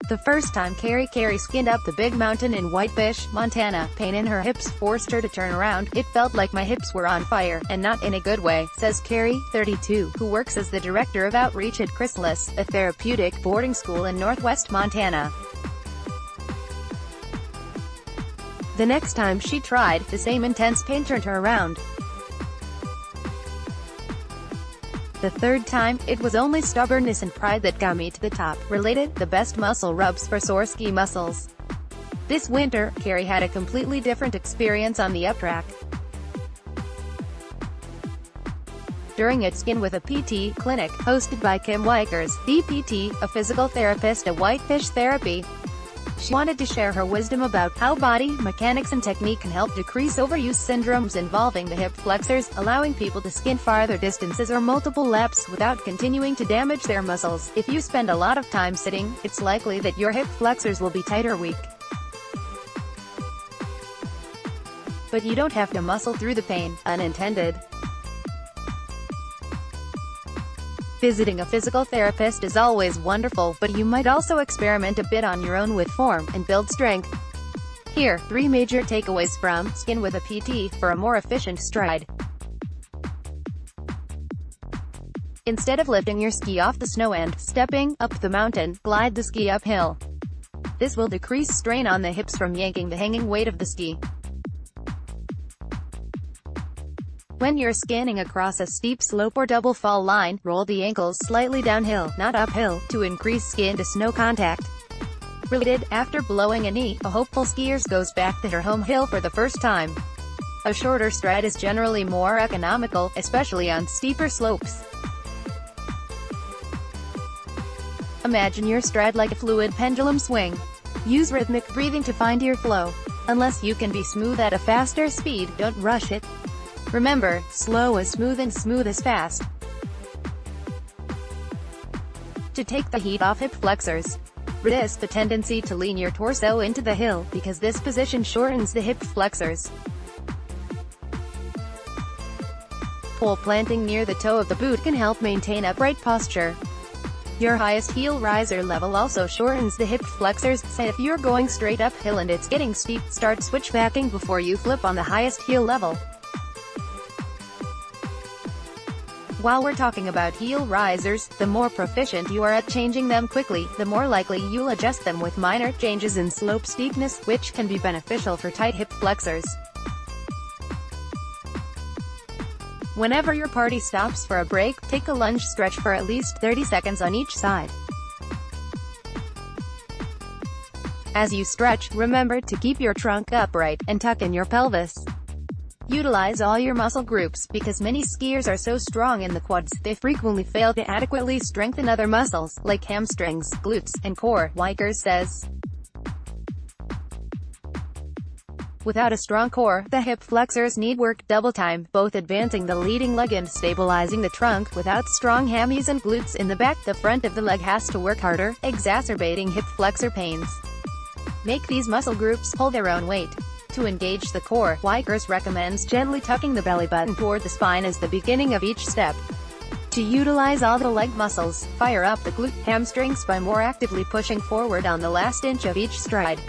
The first time Carrie Kaarre skinned up the big mountain in Whitefish, Montana, pain in her hips forced her to turn around. It felt like my hips were on fire, and not in a good way, says Carrie, 32, who works as the director of outreach at Chrysalis, a therapeutic boarding school in northwest Montana. The next time she tried, the same intense pain turned her around. The third time, it was only stubbornness and pride that got me to the top. Related, the best muscle rubs for sore ski muscles. This winter, Carrie had a completely different experience on the uptrack. During its Skin with a PT clinic, hosted by Kim Whitefish, the PT, a physical therapist at Whitefish Therapy, she wanted to share her wisdom about how body mechanics and technique can help decrease overuse syndromes involving the hip flexors, allowing people to skin farther distances or multiple laps without continuing to damage their muscles. If you spend a lot of time sitting, it's likely that your hip flexors will be tight or weak. But you don't have to muscle through the pain, unintended. Visiting a physical therapist is always wonderful, but you might also experiment a bit on your own with form, and build strength. Here, 3 major takeaways from Skin with a PT, for a more efficient stride. Instead of lifting your ski off the snow and stepping up the mountain, glide the ski uphill. This will decrease strain on the hips from yanking the hanging weight of the ski. When you're scanning across a steep slope or double fall line, roll the ankles slightly downhill, not uphill, to increase skin-to-snow contact. Related, after blowing a knee, a hopeful skier goes back to her home hill for the first time. A shorter stride is generally more economical, especially on steeper slopes. Imagine your stride like a fluid pendulum swing. Use rhythmic breathing to find your flow. Unless you can be smooth at a faster speed, don't rush it. Remember, slow is smooth and smooth is fast. To take the heat off hip flexors, resist the tendency to lean your torso into the hill, because this position shortens the hip flexors. Pole planting near the toe of the boot can help maintain upright posture. Your highest heel riser level also shortens the hip flexors, so if you're going straight uphill and it's getting steep, start switchbacking before you flip on the highest heel level. While we're talking about heel risers, the more proficient you are at changing them quickly, the more likely you'll adjust them with minor changes in slope steepness, which can be beneficial for tight hip flexors. Whenever your party stops for a break, take a lunge stretch for at least 30 seconds on each side. As you stretch, remember to keep your trunk upright, and tuck in your pelvis. Utilize all your muscle groups, because many skiers are so strong in the quads, they frequently fail to adequately strengthen other muscles, like hamstrings, glutes, and core, Whitefish says. Without a strong core, the hip flexors need work double time, both advancing the leading leg and stabilizing the trunk. Without strong hammies and glutes in the back, the front of the leg has to work harder, exacerbating hip flexor pains. Make these muscle groups pull their own weight. To engage the core, Whitefish recommends gently tucking the belly button toward the spine as the beginning of each step. To utilize all the leg muscles, fire up the glute, hamstrings by more actively pushing forward on the last inch of each stride.